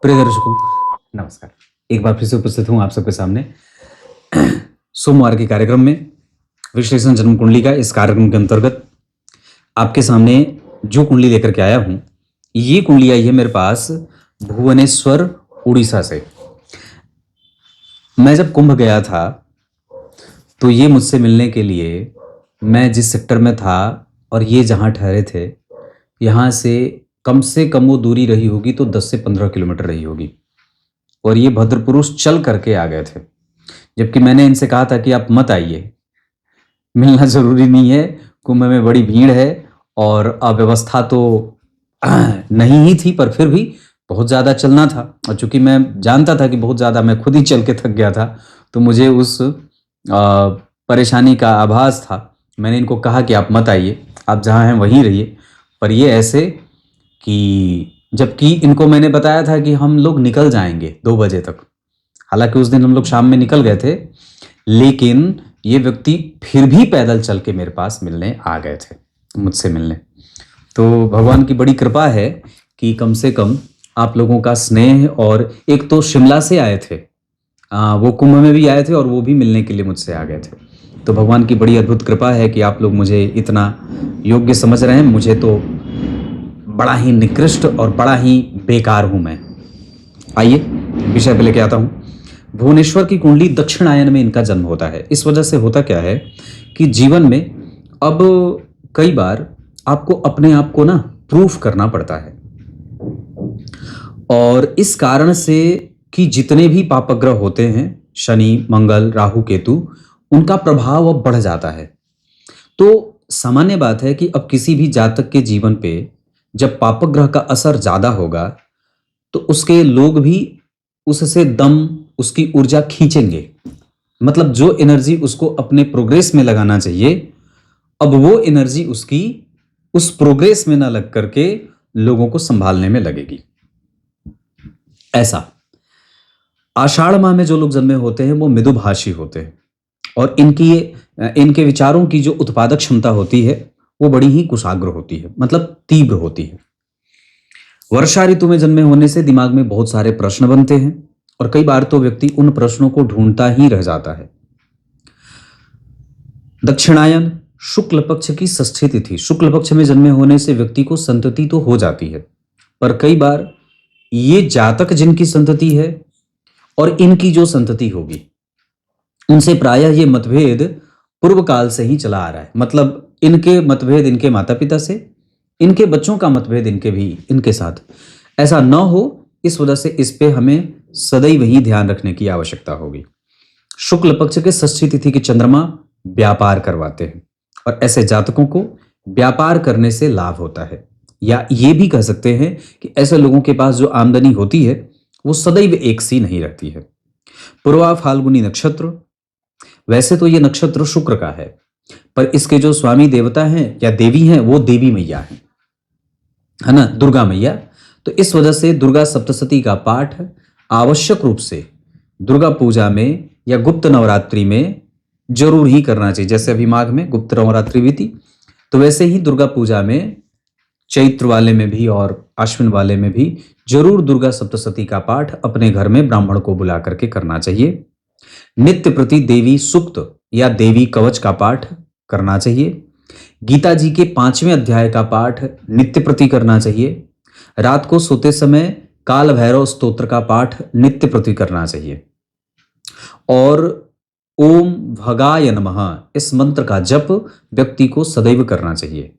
प्रिय दर्शकों, नमस्कार। एक बार फिर से उपस्थित हूं आप सबके सामने सोमवार के कार्यक्रम में विश्लेषण जन्म कुंडली का। इस कार्यक्रम के अंतर्गत आपके सामने जो कुंडली लेकर के आया हूं, ये कुंडली आई है मेरे पास भुवनेश्वर, उड़ीसा से। मैं जब कुंभ गया था तो ये मुझसे मिलने के लिए मैं जिस सेक्टर में था और ये जहां ठहरे थे, यहाँ से कम वो दूरी रही होगी तो 10 से 15 किलोमीटर रही होगी। और ये भद्र पुरुष चल करके आ गए थे, जबकि मैंने इनसे कहा था कि आप मत आइए, मिलना जरूरी नहीं है, कुंभ में बड़ी भीड़ है और अव्यवस्था तो नहीं ही थी, पर फिर भी बहुत ज़्यादा चलना था। और चूंकि मैं जानता था कि बहुत ज़्यादा मैं खुद ही चल के थक गया था, तो मुझे उस परेशानी का आभास था। मैंने इनको कहा कि आप मत आइए, आप जहाँ हैं वहीं रहिए। पर ये ऐसे कि जबकि इनको मैंने बताया था कि हम लोग निकल जाएंगे 2 बजे तक। हालांकि उस दिन हम लोग शाम में निकल गए थे, लेकिन ये व्यक्ति फिर भी पैदल चल के मेरे पास मिलने आ गए थे, मुझसे मिलने। तो भगवान की बड़ी कृपा है कि कम से कम आप लोगों का स्नेह, और एक तो शिमला से आए थे, वो कुंभ में भी आए थे और वो भी मिलने के लिए मुझसे आ गए थे। तो भगवान की बड़ी अद्भुत कृपा है कि आप लोग मुझे इतना योग्य समझ रहे हैं। मुझे तो बड़ा ही निकृष्ट और बड़ा ही बेकार हूं मैं। आइए विषय पे लेके आता हूं। भुवनेश्वर की कुंडली दक्षिणायन में इनका जन्म होता है। इस वजह से होता क्या है कि जीवन में अब कई बार आपको अपने आप को ना प्रूफ करना पड़ता है, और इस कारण से कि जितने भी पापग्रह होते हैं, शनि, मंगल, राहु, केतु, उनका प्रभाव अब बढ़ जाता है। तो सामान्य बात है कि अब किसी भी जातक के जीवन पे जब पापग्रह का असर ज्यादा होगा तो उसके लोग भी उससे दम, उसकी ऊर्जा खींचेंगे। मतलब जो एनर्जी उसको अपने प्रोग्रेस में लगाना चाहिए, अब वो एनर्जी उसकी उस प्रोग्रेस में ना लग करके लोगों को संभालने में लगेगी। ऐसा आषाढ़ माह में जो लोग जन्मे होते हैं वो मृदुभाषी होते हैं, और इनके विचारों की जो उत्पादक क्षमता होती है वो बड़ी ही कुशाग्र होती है, मतलब तीव्र होती है। वर्षा ऋतु में जन्मे होने से दिमाग में बहुत सारे प्रश्न बनते हैं, और कई बार तो व्यक्ति उन प्रश्नों को ढूंढता ही रह जाता है। दक्षिणायन शुक्ल पक्ष की षष्ठी तिथि, शुक्ल पक्ष में जन्मे होने से व्यक्ति को संतति तो हो जाती है, पर कई बार ये जातक जिनकी संतति है और इनकी जो संतति होगी, उनसे प्रायः ये मतभेद पूर्व काल से ही चला आ रहा है। मतलब इनके मतभेद इनके माता पिता से, इनके बच्चों का मतभेद इनके साथ ऐसा न हो, इस वजह से इस पे हमें सदैव ही ध्यान रखने की आवश्यकता होगी। शुक्ल पक्ष के षष्ठी तिथि के चंद्रमा व्यापार करवाते हैं, और ऐसे जातकों को व्यापार करने से लाभ होता है। या ये भी कह सकते हैं कि ऐसे लोगों के पास जो आमदनी होती है वो सदैव एक सी नहीं रहती है। पूर्वा फाल्गुनी नक्षत्र, वैसे तो ये नक्षत्र शुक्र का है, पर इसके जो स्वामी देवता हैं या देवी हैं वो देवी मैया है ना, दुर्गा मैया। तो इस वजह से दुर्गा सप्तशती का पाठ आवश्यक रूप से दुर्गा पूजा में या गुप्त नवरात्रि में जरूर ही करना चाहिए। जैसे अभी माघ में गुप्त नवरात्रि बीती, तो वैसे ही दुर्गा पूजा में चैत्र वाले में भी और आश्विन वाले में भी जरूर दुर्गा सप्तशती का पाठ अपने घर में ब्राह्मण को बुला करके करना चाहिए। नित्य प्रति देवी सूक्त या देवी कवच का पाठ करना चाहिए। गीता जी के 5वें अध्याय का पाठ नित्य प्रति करना चाहिए। रात को सोते समय काल भैरव स्तोत्र का पाठ नित्य प्रति करना चाहिए। और ओम भगाय नमः इस मंत्र का जप व्यक्ति को सदैव करना चाहिए।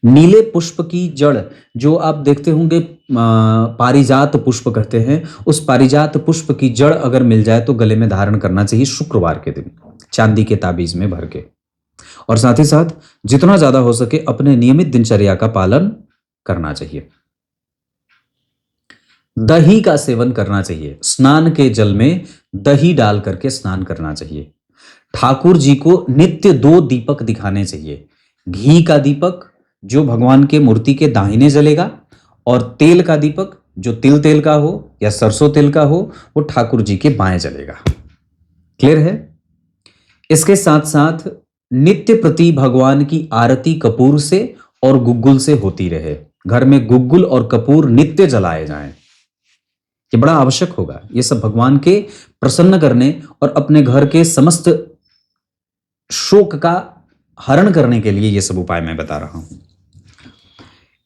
नीले पुष्प की जड़, जो आप देखते होंगे पारिजात पुष्प कहते हैं, उस पारिजात पुष्प की जड़ अगर मिल जाए तो गले में धारण करना चाहिए शुक्रवार के दिन, चांदी के ताबीज में भर के। और साथ ही साथ जितना ज्यादा हो सके अपने नियमित दिनचर्या का पालन करना चाहिए। दही का सेवन करना चाहिए, स्नान के जल में दही डाल करके स्नान करना चाहिए। ठाकुर जी को नित्य 2 दीपक दिखाने चाहिए। घी का दीपक जो भगवान के मूर्ति के दाहिने जलेगा, और तेल का दीपक जो तिल तेल का हो या सरसों तेल का हो वो ठाकुर जी के बाएं जलेगा। क्लियर है? इसके साथ साथ नित्य प्रति भगवान की आरती कपूर से और गुग्गुल से होती रहे। घर में गुग्गुल और कपूर नित्य जलाए जाएं। ये बड़ा आवश्यक होगा। ये सब भगवान के प्रसन्न करने और अपने घर के समस्त शोक का हरण करने के लिए ये सब उपाय मैं बता रहा हूं।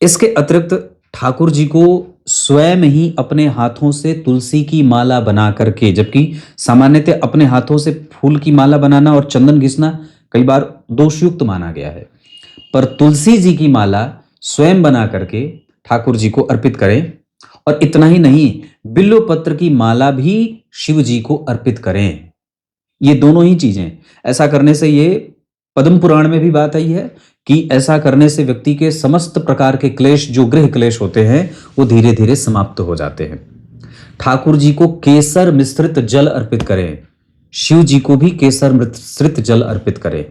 इसके अतिरिक्त ठाकुर जी को स्वयं ही अपने हाथों से तुलसी की माला बना करके, जबकि सामान्यतः अपने हाथों से फूल की माला बनाना और चंदन घिसना कई बार दोषयुक्त माना गया है, पर तुलसी जी की माला स्वयं बना करके ठाकुर जी को अर्पित करें। और इतना ही नहीं, बिल्व पत्र की माला भी शिव जी को अर्पित करें। ये दोनों ही चीजें, ऐसा करने से, ये पद्म पुराण में भी बात आई है कि ऐसा करने से व्यक्ति के समस्त प्रकार के क्लेश, जो गृह क्लेश होते हैं, वो धीरे धीरे समाप्त हो जाते हैं। ठाकुर जी को केसर मिश्रित जल अर्पित करें। शिव जी को भी केसर मिश्रित जल अर्पित करें।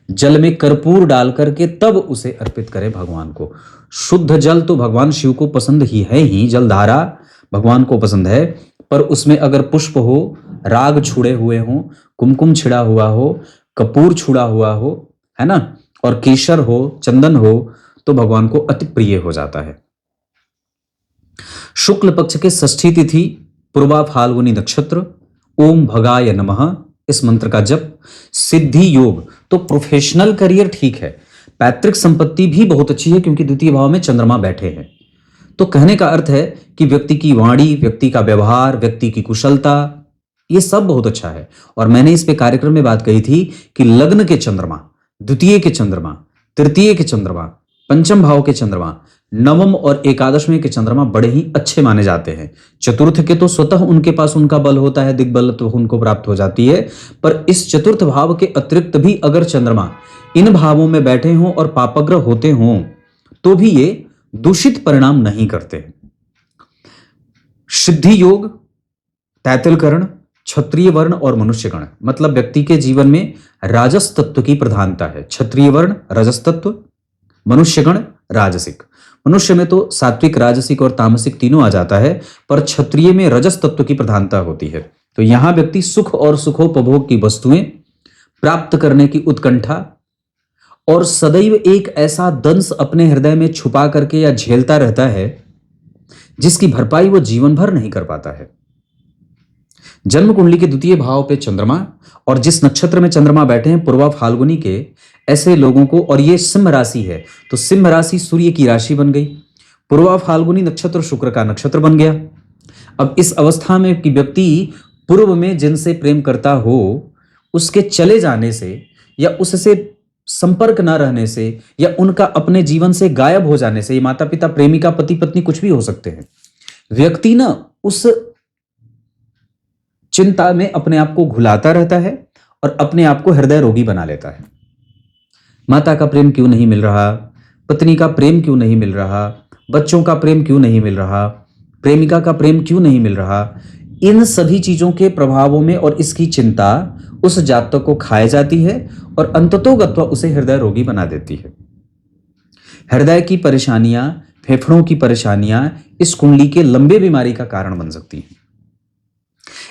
जल में कर्पूर डाल करके तब उसे अर्पित करें भगवान को। शुद्ध जल तो भगवान शिव को पसंद ही है, ही जलधारा भगवान को पसंद है, पर उसमें अगर पुष्प हो, राग छुड़े हुए हो, कुमकुम छिड़ा हुआ हो, कपूर छुड़ा हुआ हो, है ना, और केसर हो, चंदन हो, तो भगवान को अति प्रिय हो जाता है। शुक्ल पक्ष के षष्ठी तिथि, पूर्वा फाल्गुनी नक्षत्र, ओम भगाय नमः, इस मंत्र का जप। सिद्धि योग, तो प्रोफेशनल करियर ठीक है, पैतृक संपत्ति भी बहुत अच्छी है क्योंकि द्वितीय भाव में चंद्रमा बैठे हैं। तो कहने का अर्थ है कि व्यक्ति की वाणी, व्यक्ति का व्यवहार, व्यक्ति की कुशलता, ये सब बहुत अच्छा है। और मैंने इस पे कार्यक्रम में बात कही थी कि लग्न के चंद्रमा, द्वितीय के चंद्रमा, तृतीय के चंद्रमा, पंचम भाव के चंद्रमा, नवम और एकादशवें के चंद्रमा बड़े ही अच्छे माने जाते हैं। चतुर्थ के तो स्वतः उनके पास उनका बल होता है, दिग्बल तो उनको प्राप्त हो जाती है, पर इस चतुर्थ भाव के अतिरिक्त भी अगर चंद्रमा इन भावों में बैठे हों और पापग्रह होते हों तो भी ये दूषित परिणाम नहीं करते। सिद्धि योग, तैतिलकरण, क्षत्रिय वर्ण और मनुष्य गण, मतलब व्यक्ति के जीवन में राजस तत्व की प्रधानता है। क्षत्रिय वर्ण रजस तत्व, मनुष्य गण राजसिक। मनुष्य में तो सात्विक, राजसिक और तामसिक तीनों आ जाता है, पर क्षत्रिय में रजस तत्व की प्रधानता होती है। तो यहां व्यक्ति सुख और सुखोपभोग की वस्तुएं प्राप्त करने की उत्कंठा और सदैव एक ऐसा दंश अपने हृदय में छुपा करके या झेलता रहता है जिसकी भरपाई वो जीवन भर नहीं कर पाता है। जन्म कुंडली के द्वितीय भाव पे चंद्रमा और जिस नक्षत्र में चंद्रमा बैठे हैं पूर्वा फाल्गुनी के, ऐसे लोगों को, और ये सिंह राशि है तो सिंह राशि सूर्य की राशि बन गई, पूर्वा फाल्गुनी नक्षत्र शुक्र का नक्षत्र बन गया। अब इस अवस्था में कि व्यक्ति पूर्व में जिनसे प्रेम करता हो उसके चले जाने से या उससे संपर्क न रहने से या उनका अपने जीवन से गायब हो जाने से, ये माता पिता, प्रेमिका, पति पत्नी कुछ भी हो सकते हैं, व्यक्ति ना उस चिंता में अपने आप को घुलाता रहता है और अपने आप को हृदय रोगी बना लेता है। माता का प्रेम क्यों नहीं मिल रहा, पत्नी का प्रेम क्यों नहीं मिल रहा, बच्चों का प्रेम क्यों नहीं मिल रहा, प्रेमिका का प्रेम क्यों नहीं मिल रहा, इन सभी चीजों के प्रभावों में और इसकी चिंता उस जातक को खाए जाती है और अंततोगत्वा उसे हृदय रोगी बना देती है। हृदय की परेशानियां, फेफड़ों की परेशानियां इस कुंडली के लंबे बीमारी का कारण बन सकती हैं।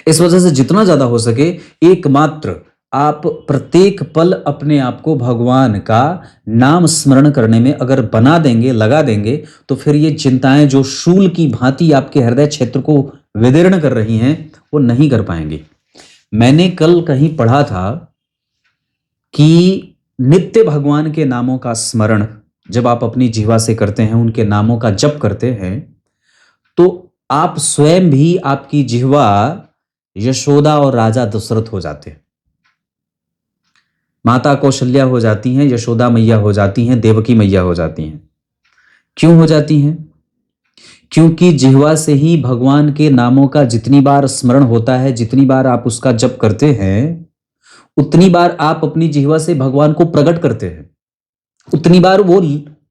इस वजह से जितना ज्यादा हो सके एकमात्र आप प्रत्येक पल अपने आप को भगवान का नाम स्मरण करने में अगर बना देंगे, लगा देंगे, तो फिर ये चिंताएं जो शूल की भांति आपके हृदय क्षेत्र को विदीर्ण कर रही हैं वो नहीं कर पाएंगी। मैंने कल कहीं पढ़ा था कि नित्य भगवान के नामों का स्मरण जब आप अपनी जिह्वा से करते हैं, उनके नामों का जप करते हैं, तो आप स्वयं भी, आपकी जिह्वा यशोदा और राजा दशरथ हो जाते हैं, माता कौशल्या हो जाती हैं, यशोदा मैया हो जाती हैं, देवकी मैया हो जाती हैं। क्यों हो जाती हैं? क्योंकि जिह्वा से ही भगवान के नामों का जितनी बार स्मरण होता है, जितनी बार आप उसका जप करते हैं, उतनी बार आप अपनी जिह्वा से भगवान को प्रकट करते हैं, उतनी बार वो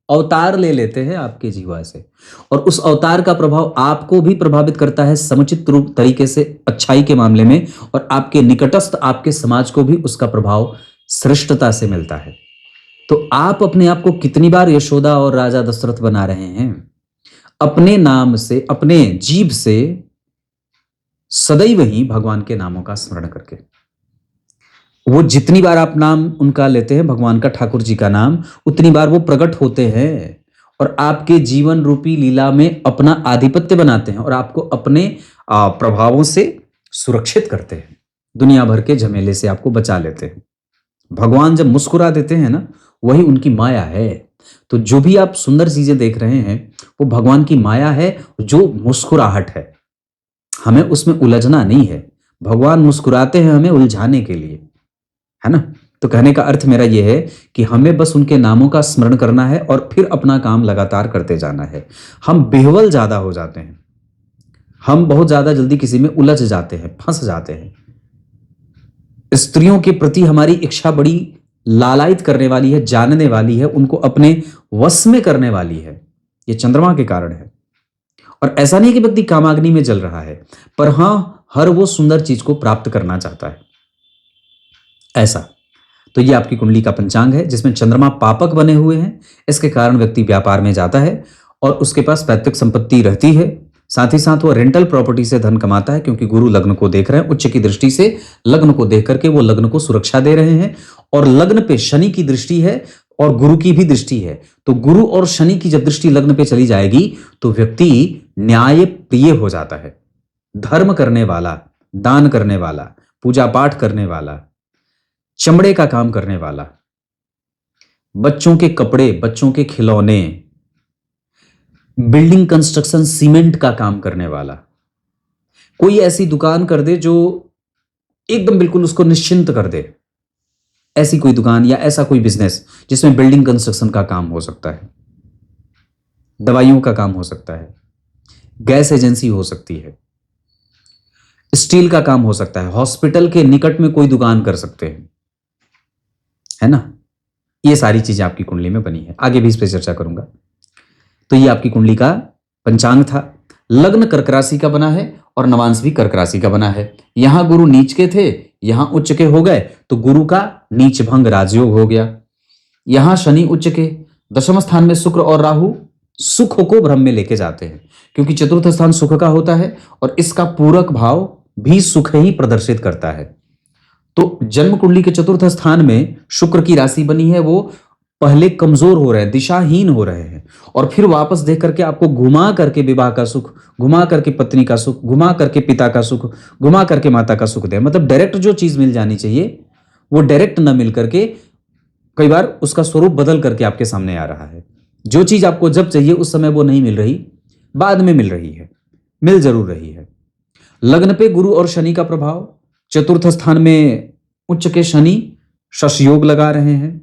अवतार ले लेते हैं आपके जिह्वा से, और उस अवतार का प्रभाव आपको भी प्रभावित करता है समुचित रूप तरीके से अच्छाई के मामले में, और आपके निकटस्थ, आपके समाज को भी उसका प्रभाव श्रेष्ठता से मिलता है। तो आप अपने आप को कितनी बार यशोदा और राजा दशरथ बना रहे हैं? अपने नाम से, अपने जीभ से सदैव ही भगवान के नामों का स्मरण करके। वो जितनी बार आप नाम उनका लेते हैं, भगवान का, ठाकुर जी का नाम, उतनी बार वो प्रकट होते हैं और आपके जीवन रूपी लीला में अपना आधिपत्य बनाते हैं और आपको अपने प्रभावों से सुरक्षित करते हैं, दुनिया भर के झमेले से आपको बचा लेते हैं। भगवान जब मुस्कुरा देते हैं ना, वही उनकी माया है। तो जो भी आप सुंदर चीजें देख रहे हैं वो भगवान की माया है, जो मुस्कुराहट है। हमें उसमें उलझना नहीं है, भगवान मुस्कुराते हैं हमें उलझाने के लिए, है ना। तो कहने का अर्थ मेरा यह है कि हमें बस उनके नामों का स्मरण करना है और फिर अपना काम लगातार करते जाना है। हम बेहवल ज्यादा हो जाते हैं, हम बहुत ज्यादा जल्दी किसी में उलझ जाते हैं, फंस जाते हैं। स्त्रियों के प्रति हमारी इच्छा बड़ी लालायित करने वाली है, जानने वाली है, उनको अपने वश में करने वाली है। ये चंद्रमा के कारण है। और ऐसा नहीं कि व्यक्ति कामाग्नि में जल रहा है, पर हां हर वो सुंदर चीज को प्राप्त करना चाहता है, ऐसा। तो ये आपकी कुंडली का पंचांग है जिसमें चंद्रमा पापक बने हुए हैं। इसके कारण व्यक्ति व्यापार में जाता है और उसके पास पैतृक संपत्ति रहती है। साथ ही साथ वो रेंटल प्रॉपर्टी से धन कमाता है, क्योंकि गुरु लग्न को देख रहे हैं, उच्च की दृष्टि से लग्न को देख करके वो लग्न को सुरक्षा दे रहे हैं। और लग्न पे शनि की दृष्टि है और गुरु की भी दृष्टि है। तो गुरु और शनि की जब दृष्टि लग्न पे चली जाएगी तो व्यक्ति न्याय प्रिय हो जाता है, धर्म करने वाला, दान करने वाला, पूजा पाठ करने वाला, चमड़े का काम करने वाला, बच्चों के कपड़े, बच्चों के खिलौने, बिल्डिंग कंस्ट्रक्शन, सीमेंट का काम करने वाला, कोई ऐसी दुकान कर दे जो एकदम बिल्कुल उसको निश्चिंत कर दे, ऐसी कोई दुकान या ऐसा कोई बिजनेस जिसमें बिल्डिंग कंस्ट्रक्शन का काम हो सकता है, दवाइयों का काम हो सकता है, गैस एजेंसी हो सकती है, स्टील का काम हो सकता है, हॉस्पिटल के निकट में कोई दुकान कर सकते हैं, है ना। ये सारी चीजें आपकी कुंडली में बनी है, आगे भी इस पर चर्चा करूंगा। तो ये आपकी कुंडली का पंचांग था। लग्न कर्क राशि का बना है और नवांश भी कर्क राशि का बना है। यहां गुरु नीच के थे, यहां उच्च के हो गए, तो गुरु का नीच भंग राजयोग हो गया। यहां शनि उच्च के, दशम स्थान में शुक्र और राहु सुख को भ्रम में लेके जाते हैं, क्योंकि चतुर्थ स्थान सुख का होता है और इसका पूरक भाव भी सुख ही प्रदर्शित करता है। तो जन्म कुंडली के चतुर्थ स्थान में शुक्र की राशि बनी है, वो पहले कमजोर हो रहे हैं, दिशाहीन हो रहे हैं, और फिर वापस देख करके आपको घुमा करके विवाह का सुख, घुमा करके पत्नी का सुख, घुमा करके पिता का सुख, घुमा करके माता का सुख दे। मतलब डायरेक्ट जो चीज मिल जानी चाहिए वो डायरेक्ट न मिल करके कई बार उसका स्वरूप बदल करके आपके सामने आ रहा है। जो चीज आपको जब चाहिए उस समय वो नहीं मिल रही, बाद में मिल रही है, मिल जरूर रही है। लग्न पे गुरु और शनि का प्रभाव, चतुर्थ स्थान में उच्च के शनि शश योग लगा रहे हैं,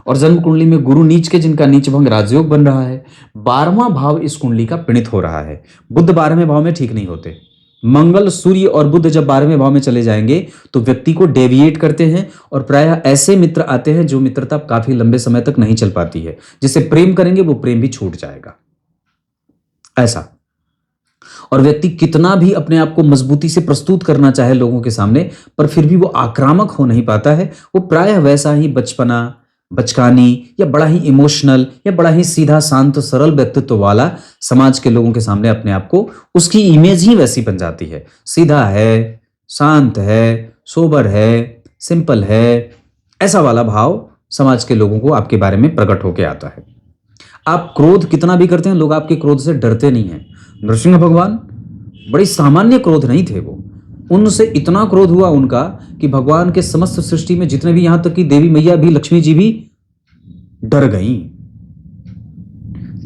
और जन्म कुंडली में गुरु नीच के, जिनका नीच भंग राजयोग बन रहा है। 12वां भाव इस कुंडली का पीड़ित हो रहा है। बुध 12वें भाव में ठीक नहीं होते। मंगल, सूर्य और बुध जब 12वें भाव में चले जाएंगे तो व्यक्ति को डेविएट करते हैं, और प्रायः ऐसे मित्र आते हैं जो मित्रता काफी लंबे समय तक नहीं चल पाती है। जिसे प्रेम करेंगे वो प्रेम भी छूट जाएगा, ऐसा। और व्यक्ति कितना भी अपने आप को मजबूती से प्रस्तुत करना चाहे लोगों के सामने, पर फिर भी वो आक्रामक हो नहीं पाता है। वो प्रायः वैसा ही बचपना, बचकानी, या बड़ा ही इमोशनल, या बड़ा ही सीधा शांत सरल व्यक्तित्व वाला समाज के लोगों के सामने अपने आप को, उसकी इमेज ही वैसी बन जाती है। सीधा है, शांत है, सोबर है, सिंपल है, ऐसा वाला भाव समाज के लोगों को आपके बारे में प्रकट होकर आता है। आप क्रोध कितना भी करते हैं, लोग आपके क्रोध से डरते नहीं हैं। नरसिंह भगवान बड़ी सामान्य क्रोध नहीं थे, वो उनसे इतना क्रोध हुआ उनका कि भगवान के समस्त सृष्टि में जितने भी, यहां तक कि देवी मैया भी, लक्ष्मी जी भी डर गई।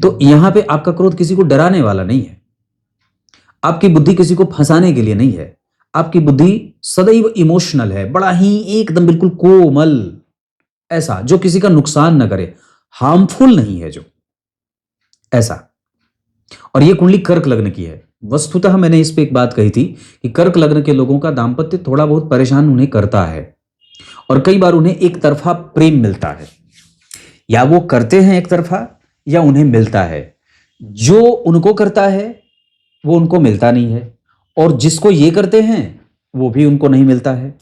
तो यहां पे आपका क्रोध किसी को डराने वाला नहीं है, आपकी बुद्धि किसी को फंसाने के लिए नहीं है। आपकी बुद्धि सदैव इमोशनल है, बड़ा ही एकदम बिल्कुल कोमल, ऐसा जो किसी का नुकसान न करे, हार्मफुल नहीं है जो, ऐसा। और यह कुंडली कर्क लग्न की है। वस्तुतः मैंने इस पे एक बात कही थी कि कर्क लग्न के लोगों का दांपत्य थोड़ा बहुत परेशान उन्हें करता है, और कई बार उन्हें एक तरफा प्रेम मिलता है, या वो करते हैं एक तरफा या उन्हें मिलता है। जो उनको करता है वो उनको मिलता नहीं है, और जिसको ये करते हैं वो भी उनको नहीं मिलता है।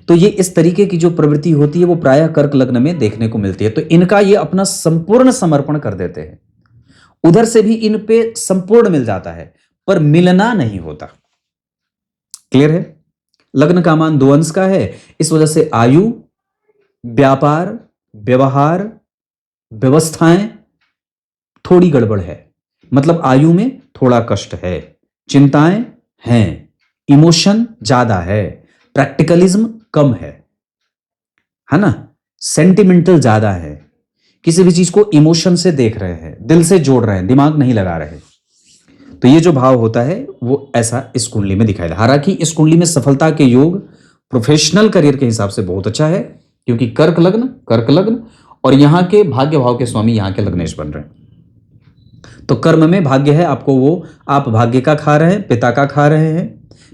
तो ये इस तरीके की जो प्रवृत्ति होती है वो प्रायः कर्क लग्न में देखने को मिलती है। तो इनका ये अपना संपूर्ण समर्पण कर देते हैं, उधर से भी इन पे संपूर्ण मिल जाता है, पर मिलना नहीं होता। क्लियर है। लग्न का मान 2 अंश का है, इस वजह से आयु, व्यापार, व्यवहार, व्यवस्थाएं, थोड़ी गड़बड़ है, मतलब आयु में थोड़ा कष्ट है, चिंताएं हैं, इमोशन ज्यादा है, प्रैक्टिकलिज्म कम है ना, सेंटिमेंटल ज्यादा है, किसी भी चीज को इमोशन से देख रहे हैं, दिल से जोड़ रहे हैं, दिमाग नहीं लगा रहे। तो ये जो भाव होता है वो ऐसा इस कुंडली में दिखाई दे। हालांकि इस कुंडली में सफलता के योग प्रोफेशनल करियर के हिसाब से बहुत अच्छा है, क्योंकि कर्क लग्न और यहाँ के भाग्य भाव के स्वामी यहाँ के लग्नेश बन रहे हैं। तो कर्म में भाग्य है आपको, वो आप भाग्य का खा रहे हैं, पिता का खा रहे हैं,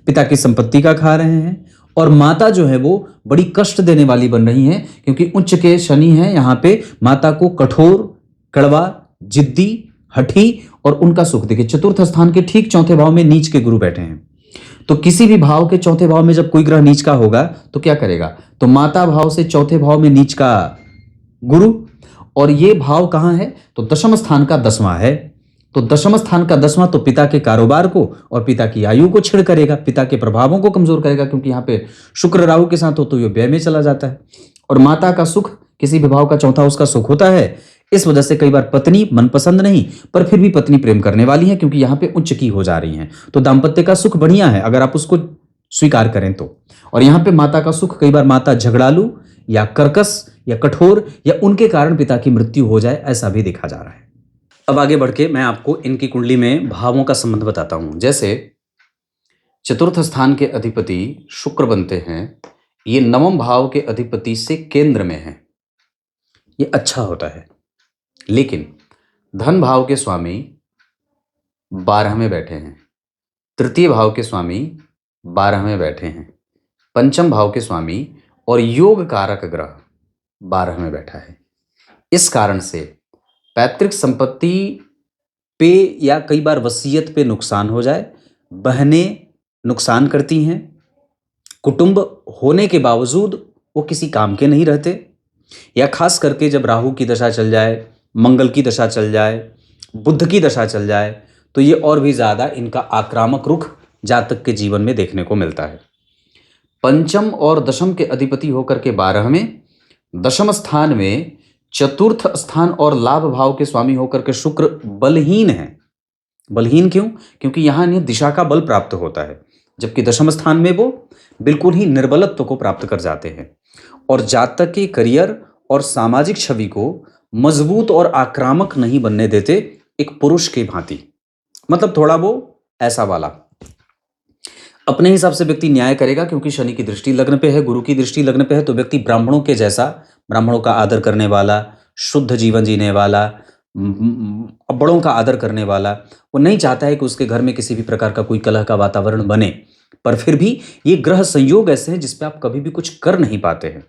पिता की संपत्ति का खा रहे हैं। और माता जो है वो बड़ी कष्ट देने वाली बन रही है, क्योंकि उच्च के शनि है यहाँ पे, माता को कठोर, कड़वा, जिद्दी, हठी और उनका सुख। देखिए चतुर्थ स्थान के ठीक चौथे भाव में नीच के गुरु बैठे हैं। तो किसी भी भाव के चौथे भाव में जब कोई ग्रह नीच का होगा तो क्या करेगा, तो माता भाव से चौथे भाव में नीच का गुरु, और ये भाव कहां है, तो दशम स्थान का 10वां है। तो दशम स्थान का 10वां तो पिता के कारोबार को और पिता की आयु को छेड़ करेगा, पिता के प्रभावों को कमजोर करेगा, क्योंकि यहाँ पे शुक्र राहु के साथ हो तो ये व्यय में चला जाता है। और माता का सुख, किसी भी भाव का चौथा उसका सुख होता है, इस वजह से कई बार पत्नी मनपसंद नहीं, पर फिर भी पत्नी प्रेम करने वाली है, क्योंकि यहाँ पे उच्च की हो जा रही है। तो दाम्पत्य का सुख बढ़िया है अगर आप उसको स्वीकार करें तो। और यहाँ पे माता का सुख, कई बार माता झगड़ालू या कर्कश या कठोर या उनके कारण पिता की मृत्यु हो जाए, ऐसा भी देखा जा रहा है। अब आगे बढ़ के मैं आपको इनकी कुंडली में भावों का संबंध बताता हूं। जैसे चतुर्थ स्थान के अधिपति शुक्र बनते हैं, ये नवम भाव के अधिपति से केंद्र में है, ये अच्छा होता है। लेकिन धन भाव के स्वामी 12 में बैठे हैं, तृतीय भाव के स्वामी 12 में बैठे हैं, पंचम भाव के स्वामी और योग कारक ग्रह 12 में बैठा है। इस कारण से पैतृक संपत्ति पे या कई बार वसीयत पे नुकसान हो जाए, बहनें नुकसान करती हैं, कुटुंब होने के बावजूद वो किसी काम के नहीं रहते, या खास करके जब राहु की दशा चल जाए, मंगल की दशा चल जाए, बुध की दशा चल जाए, तो ये और भी ज़्यादा इनका आक्रामक रुख जातक के जीवन में देखने को मिलता है। पंचम और दशम के अधिपति होकर के 12 में, दशम स्थान में चतुर्थ स्थान और लाभ भाव के स्वामी होकर के शुक्र बलहीन है। बलहीन क्यों? क्योंकि यहां इन्हें दिशा का बल प्राप्त होता है, जबकि दशम स्थान में वो बिल्कुल ही निर्बलत्व को प्राप्त कर जाते हैं और जातक के करियर और सामाजिक छवि को मजबूत और आक्रामक नहीं बनने देते, एक पुरुष की भांति। मतलब थोड़ा वो ऐसा वाला अपने हिसाब से व्यक्ति न्याय करेगा, क्योंकि शनि की दृष्टि लग्न पे है, गुरु की दृष्टि लग्न पे है, तो व्यक्ति ब्राह्मणों के जैसा, ब्राह्मणों का आदर करने वाला, शुद्ध जीवन जीने वाला, बड़ों का आदर करने वाला, वो नहीं चाहता है कि उसके घर में किसी भी प्रकार का कोई कलह का वातावरण बने। पर फिर भी ये ग्रह संयोग ऐसे हैं जिसपे आप कभी भी कुछ कर नहीं पाते हैं।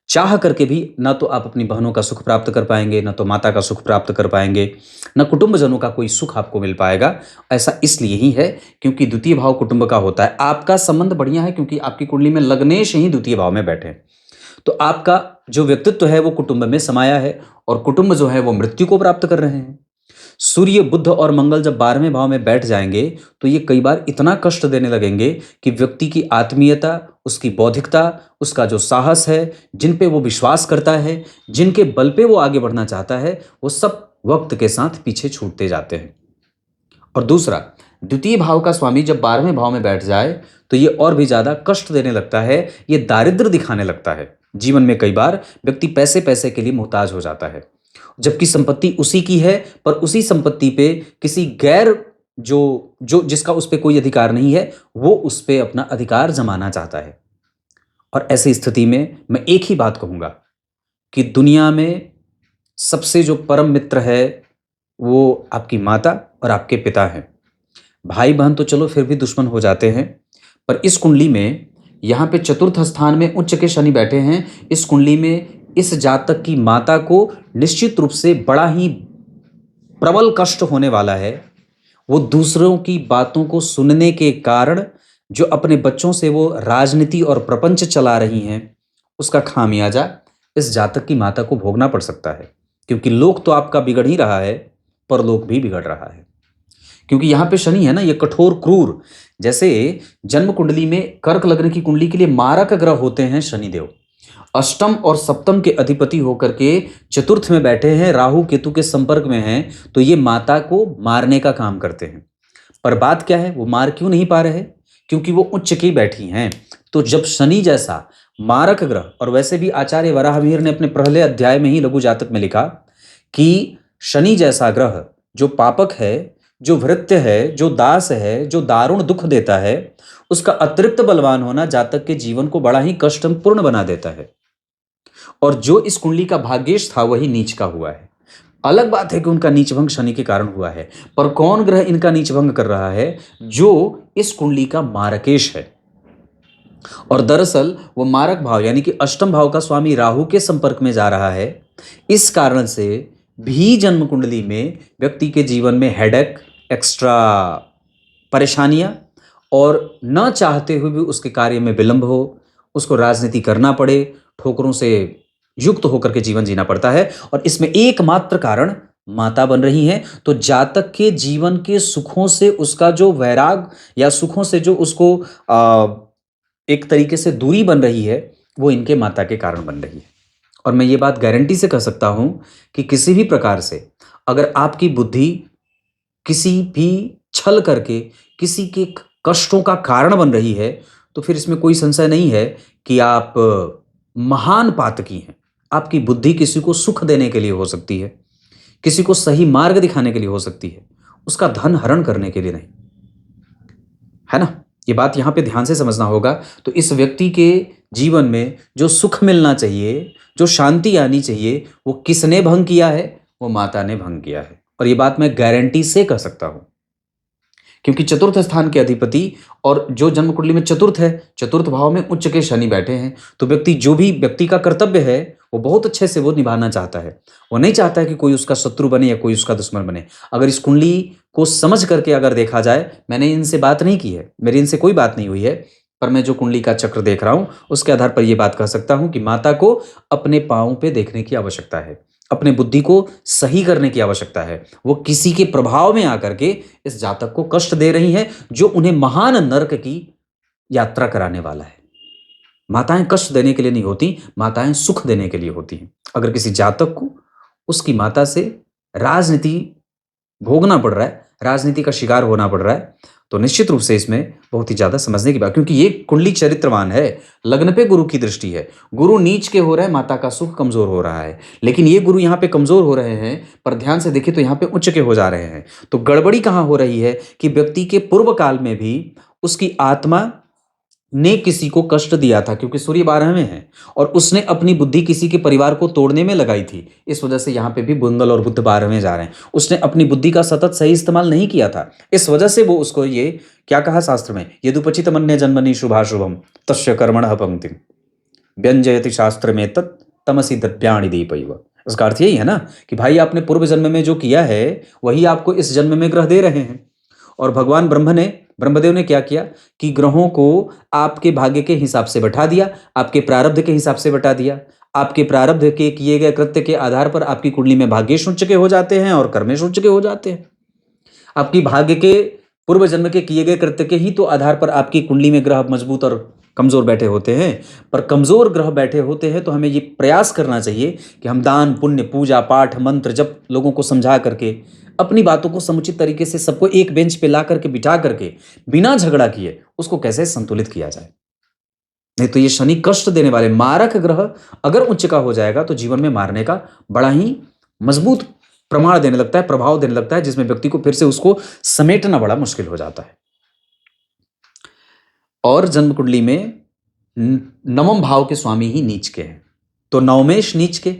चाह करके भी ना तो आप अपनी बहनों का सुख प्राप्त कर पाएंगे, ना तो माता का सुख प्राप्त कर पाएंगे, ना कुटुंबजनों का कोई सुख आपको मिल पाएगा। ऐसा इसलिए ही है क्योंकि द्वितीय भाव कुटुंब का होता है। आपका संबंध बढ़िया है क्योंकि आपकी कुंडली में लग्नेश ही द्वितीय भाव में बैठे, तो आपका जो व्यक्तित्व है वो कुटुंब में समाया है और कुटुंब जो है वो मृत्यु को प्राप्त कर रहे हैं। सूर्य, बुध और मंगल जब 12वें भाव में बैठ जाएंगे तो ये कई बार इतना कष्ट देने लगेंगे कि व्यक्ति की आत्मीयता, उसकी बौद्धिकता, उसका जो साहस है, जिन पे वो विश्वास करता है, जिनके बल पे वो आगे बढ़ना चाहता है, वो सब वक्त के साथ पीछे छूटते जाते हैं। और दूसरा, द्वितीय भाव का स्वामी जब 12वें भाव में बैठ जाए तो ये और भी ज्यादा कष्ट देने लगता है, ये दारिद्र दिखाने लगता है। जीवन में कई बार व्यक्ति पैसे पैसे के लिए मोहताज हो जाता है, जबकि संपत्ति उसी की है, पर उसी संपत्ति पे किसी गैर जो जिसका उस पे कोई अधिकार नहीं है, वो उस पे अपना अधिकार जमाना चाहता है। और ऐसी स्थिति में मैं एक ही बात कहूंगा कि दुनिया में सबसे जो परम मित्र है वो आपकी माता और आपके पिता हैं। भाई बहन तो चलो फिर भी दुश्मन हो जाते हैं, पर इस कुंडली में यहाँ पे चतुर्थ स्थान में उच्च के शनि बैठे हैं। इस कुंडली में इस जातक की माता को निश्चित रूप से बड़ा ही प्रबल कष्ट होने वाला है। वो दूसरों की बातों को सुनने के कारण जो अपने बच्चों से वो राजनीति और प्रपंच चला रही हैं, उसका खामियाजा इस जातक की माता को भोगना पड़ सकता है। क्योंकि लोक तो आपका बिगड़ ही रहा है, परलोक भी बिगड़ रहा है। क्योंकि यहाँ पे शनि है ना, ये कठोर क्रूर, जैसे जन्म कुंडली में कर्क लग्न की कुंडली के लिए मारक ग्रह होते हैं शनिदेव, अष्टम और सप्तम के अधिपति होकर के चतुर्थ में बैठे हैं, राहु केतु के संपर्क में हैं, तो ये माता को मारने का काम करते हैं। पर बात क्या है, वो मार क्यों नहीं पा रहे? क्योंकि वो उच्च की बैठी हैं। तो जब शनि जैसा मारक ग्रह, और वैसे भी आचार्य वराहमिहिर ने अपने पहले अध्याय में ही लघु जातक में लिखा कि शनि जैसा ग्रह जो पापक है, जो भृत्य है, जो दास है, जो दारुण दुख देता है, उसका अतिरिक्त बलवान होना जातक के जीवन को बड़ा ही कष्टपूर्ण बना देता है। और जो इस कुंडली का भाग्येश था वही नीच का हुआ है। अलग बात है कि उनका नीचभंग शनि के कारण हुआ है, पर कौन ग्रह इनका नीचभंग कर रहा है? जो इस कुंडली का मारकेश है। और दरअसल वो मारक भाव यानी कि अष्टम भाव का स्वामी राहु के संपर्क में जा रहा है। इस कारण से भी जन्म कुंडली में व्यक्ति के जीवन में हेडेक, एक्स्ट्रा परेशानियां, और न चाहते हुए भी उसके कार्य में विलंब हो, उसको राजनीति करना पड़े, ठोकरों से युक्त होकर के जीवन जीना पड़ता है। और इसमें एकमात्र कारण माता बन रही हैं। तो जातक के जीवन के सुखों से उसका जो वैराग, या सुखों से जो उसको एक तरीके से दूरी बन रही है, वो इनके माता के कारण बन रही है। और मैं ये बात गारंटी से कह सकता हूं कि किसी भी प्रकार से अगर आपकी बुद्धि किसी भी छल करके किसी के कष्टों का कारण बन रही है, तो फिर इसमें कोई संशय नहीं है कि आप महान पातकी हैं। आपकी बुद्धि किसी को सुख देने के लिए हो सकती है, किसी को सही मार्ग दिखाने के लिए हो सकती है, उसका धन हरण करने के लिए नहीं, है ना? ये बात यहां पे ध्यान से समझना होगा। तो इस व्यक्ति के जीवन में जो सुख मिलना चाहिए, जो शांति आनी चाहिए, वो किसने भंग किया है? वो माता ने भंग किया है। और ये बात मैं गारंटी से कह सकता हूं, क्योंकि चतुर्थ स्थान के अधिपति, और जो जन्म कुंडली में चतुर्थ है, चतुर्थ भाव में उच्च के शनि बैठे हैं, तो व्यक्ति जो भी व्यक्ति का कर्तव्य है वो बहुत अच्छे से वो निभाना चाहता है। वो नहीं चाहता है कि कोई उसका शत्रु बने या कोई उसका दुश्मन बने। अगर इस कुंडली को समझ करके अगर देखा जाए, मैंने इनसे बात नहीं की है, मेरी इनसे कोई बात नहीं हुई है, पर मैं जो कुंडली का चक्र देख रहा हूं उसके आधार पर यह बात कह सकता हूं कि माता को अपने पांव पे देखने की आवश्यकता है, अपने बुद्धि को सही करने की आवश्यकता है। वो किसी के प्रभाव में आकर के इस जातक को कष्ट दे रही हैं, जो उन्हें महान नरक की यात्रा कराने वाला है। माताएं कष्ट देने के लिए नहीं होती, माताएं सुख देने के लिए होती हैं। अगर किसी जातक को उसकी माता से राजनीति भोगना पड़ रहा है, राजनीति का शिकार होना पड़ रहा है, तो निश्चित रूप से इसमें बहुत ही ज्यादा समझने की बात, क्योंकि ये कुंडली चरित्रवान है, लग्न पे गुरु की दृष्टि है, गुरु नीच के हो रहा है, माता का सुख कमजोर हो रहा है। लेकिन ये गुरु यहाँ पे कमजोर हो रहे हैं, पर ध्यान से देखिए तो यहाँ पे उच्च के हो जा रहे हैं। तो गड़बड़ी कहाँ हो रही है कि व्यक्ति के पूर्व काल में भी उसकी आत्मा ने किसी को कष्ट दिया था, क्योंकि सूर्य 12 में है, और उसने अपनी बुद्धि किसी के परिवार को तोड़ने में लगाई थी। इस वजह से यहाँ पे भी मंगल और बुध 12 में जा रहे हैं। उसने अपनी बुद्धि का सतत सही इस्तेमाल नहीं किया था, इस वजह से वो उसको ये क्या कहा शास्त्र में, यदुपचित मन्य जन्मनि शुभाशुभम तस्य कर्मणः पंक्तिम व्यंजयति शास्त्र में तत् तमसी द्रव्याणि दीपैव। उसका अर्थ यही है ना कि भाई आपने पूर्व जन्म में जो किया है वही आपको इस जन्म में ग्रह दे रहे हैं। और भगवान ब्रह्मदेव ने क्या किया कि ग्रहों को आपके भाग्य के हिसाब से बैठा दिया, आपके प्रारब्ध के हिसाब से बैठा दिया। आपके प्रारब्ध के किए गए कृत्य के आधार पर आपकी कुंडली में भाग्येश उच्च के हो जाते हैं और कर्मेश उच्च के हो जाते हैं। आपकी भाग्य के पूर्व जन्म के किए गए कृत्य के ही तो आधार पर आपकी कुंडली में ग्रह मजबूत और कमजोर बैठे होते हैं। पर कमजोर ग्रह बैठे होते हैं तो हमें ये प्रयास करना चाहिए कि हम दान पुण्य पूजा पाठ मंत्र जब लोगों को समझा करके अपनी बातों को समुचित तरीके से सबको एक बेंच पे ला करके बिठा करके बिना झगड़ा किए उसको कैसे संतुलित किया जाए। नहीं तो ये शनि कष्ट देने वाले मारक ग्रह अगर उच्च का हो जाएगा तो जीवन में मारने का बड़ा ही मजबूत प्रमाण देने लगता है, प्रभाव देने लगता है, जिसमें व्यक्ति को फिर से उसको समेटना बड़ा मुश्किल हो जाता है। और जन्म कुंडली में नवम भाव के स्वामी ही नीच के हैं, तो नवमेश नीच के,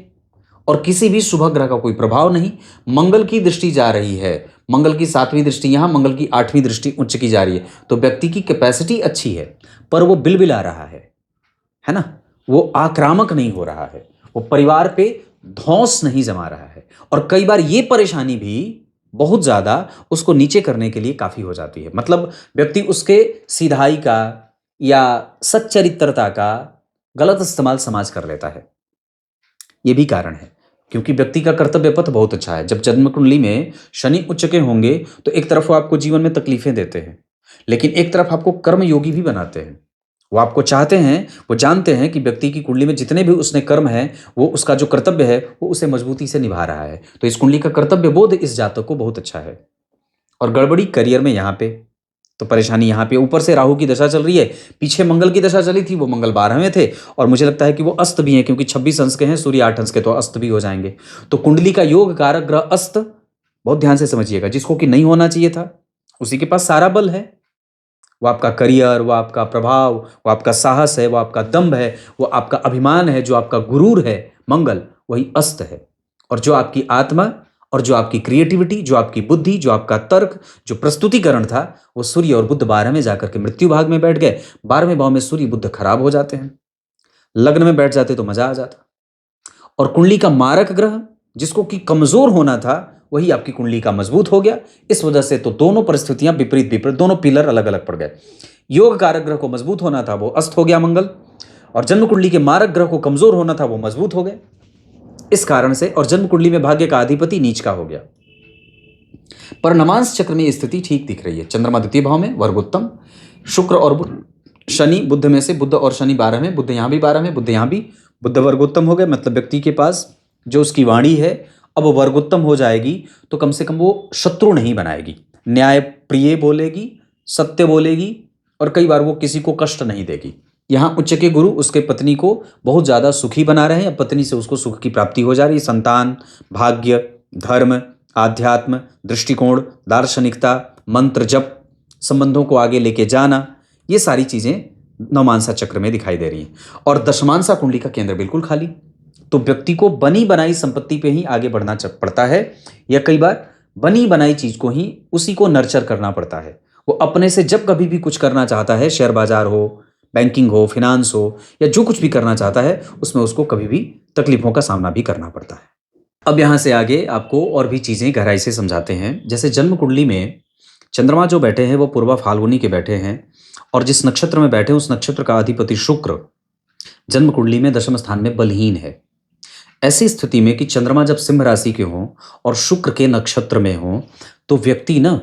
और किसी भी शुभ ग्रह का कोई प्रभाव नहीं। मंगल की दृष्टि जा रही है, मंगल की 7वीं दृष्टि यहां, मंगल की 8वीं दृष्टि उच्च की जा रही है। तो व्यक्ति की कैपेसिटी अच्छी है, पर वो बिलबिला रहा है ना, वो आक्रामक नहीं हो रहा है, वो परिवार पे धौंस नहीं जमा रहा है। और कई बार ये परेशानी भी बहुत ज्यादा उसको नीचे करने के लिए काफी हो जाती है। मतलब व्यक्ति उसके सीधाई का या सच्चरित्रता का गलत इस्तेमाल समाज कर लेता है। ये भी कारण है, क्योंकि व्यक्ति का कर्तव्य पथ बहुत अच्छा है। जब जन्म कुंडली में शनि उच्च के होंगे तो एक तरफ वो आपको जीवन में तकलीफें देते हैं, लेकिन एक तरफ आपको कर्म योगी भी बनाते हैं। वो आपको चाहते हैं, वो जानते हैं कि व्यक्ति की कुंडली में जितने भी उसने कर्म है, वो उसका जो कर्तव्य है वो उसे मजबूती से निभा रहा है। तो इस कुंडली का कर्तव्य बोध इस जातक को बहुत अच्छा है। और गड़बड़ी करियर में यहाँ पे, तो परेशानी यहाँ पे, ऊपर से राहु की दशा चल रही है, पीछे मंगल की दशा चली थी, वो मंगल 12वें थे और मुझे लगता है कि वो अस्त भी हैं, क्योंकि 26 अंश के हैं, सूर्य 8 अंश के, तो अस्त भी हो जाएंगे। तो कुंडली का योग कारक ग्रह अस्त, बहुत ध्यान से समझिएगा, जिसको कि नहीं होना चाहिए था, उसी के पास सारा बल है। वो आपका करियर, वो आपका प्रभाव, वो आपका साहस है, वो आपका दम्भ है, वो आपका अभिमान है, जो आपका गुरूर है, मंगल वही अस्त है। और जो आपकी आत्मा और जो आपकी क्रिएटिविटी, जो आपकी बुद्धि, जो आपका तर्क, जो प्रस्तुतिकरण था, वो सूर्य और बुध 12 में जाकर के मृत्यु भाग में बैठ गए। 12वें भाव में सूर्य बुध खराब हो जाते हैं, लग्न में बैठ जाते तो मजा आ जाता। और कुंडली का मारक ग्रह जिसको कि कमजोर होना था, वही आपकी कुंडली का मजबूत हो गया। इस वजह से तो दोनों परिस्थितियां विपरीत विपरीत, दोनों पिलर अलग अलग पड़ गए। योग कारक ग्रह को मजबूत होना था, वो अस्त हो गया मंगल, और जन्म कुंडली के मारक ग्रह को कमजोर होना था, वो मजबूत हो गए इस कारण से। और जन्म कुंडली में भाग्य का अधिपति नीच का हो गया। पर नमांस चक्र में स्थिति ठीक दिख रही है। चंद्रमा द्वितीय भाव में वर्गोत्तम, शुक्र और शनि बुध में से, बुध और शनि 12 में, बुध यहाँ भी 12 में, बुध यहाँ भी, बुध वर्गोत्तम हो गए। मतलब व्यक्ति के पास जो उसकी वाणी है अब वर्गोत्तम हो जाएगी, तो कम से कम वो शत्रु नहीं बनाएगी, न्याय प्रिय बोलेगी, सत्य बोलेगी, और कई बार वो किसी को कष्ट नहीं देगी। यहाँ उच्च के गुरु उसके पत्नी को बहुत ज़्यादा सुखी बना रहे हैं, पत्नी से उसको सुख की प्राप्ति हो जा रही है। संतान, भाग्य, धर्म, आध्यात्म, दृष्टिकोण, दार्शनिकता, मंत्र जप, संबंधों को आगे लेके जाना, ये सारी चीज़ें नवमांसा चक्र में दिखाई दे रही हैं। और दशमांसा कुंडली का केंद्र बिल्कुल खाली, तो व्यक्ति को बनी बनाई संपत्ति पे ही आगे बढ़ना पड़ता है, या कई बार बनी बनाई चीज को ही उसी को नर्चर करना पड़ता है। वो अपने से जब कभी भी कुछ करना चाहता है, शेयर बाजार हो, बैंकिंग हो, फिनांस हो, या जो कुछ भी करना चाहता है, उसमें उसको कभी भी तकलीफों का सामना भी करना पड़ता है। अब यहां से आगे आपको और भी चीजें गहराई से समझाते हैं। जैसे जन्म कुंडली में चंद्रमा जो बैठे हैं वो पूर्वा फाल्गुनी के बैठे हैं, और जिस नक्षत्र में बैठे हैं उस नक्षत्र का अधिपति शुक्र जन्म कुंडली में दशम स्थान में बलहीन है। ऐसी स्थिति में कि चंद्रमा जब सिंह राशि के हों और शुक्र के नक्षत्र में हो, तो व्यक्ति ना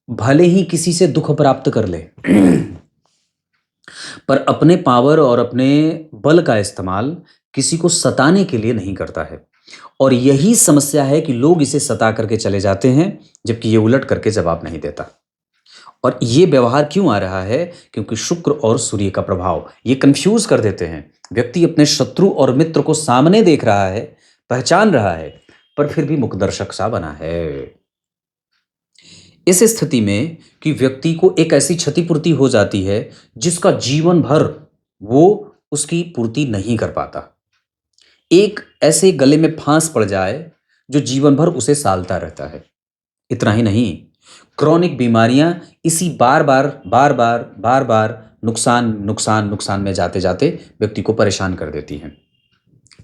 भले ही किसी से दुख प्राप्त कर ले पर अपने पावर और अपने बल का इस्तेमाल किसी को सताने के लिए नहीं करता है। और यही समस्या है कि लोग इसे सता करके चले जाते हैं, जबकि ये उलट करके जवाब नहीं देता। और ये व्यवहार क्यों आ रहा है? क्योंकि शुक्र और सूर्य का प्रभाव ये कंफ्यूज कर देते हैं। व्यक्ति अपने शत्रु और मित्र को सामने देख रहा है, पहचान रहा है, पर फिर भी मुखदर्शक सा बना है। इस स्थिति में कि व्यक्ति को एक ऐसी क्षतिपूर्ति हो जाती है जिसका जीवन भर वो उसकी पूर्ति नहीं कर पाता। एक ऐसे गले में फांस पड़ जाए जो जीवन भर उसे सालता रहता है। इतना ही नहीं, क्रॉनिक बीमारियां इसी बार बार नुकसान नुकसान नुकसान में जाते जाते व्यक्ति को परेशान कर देती हैं।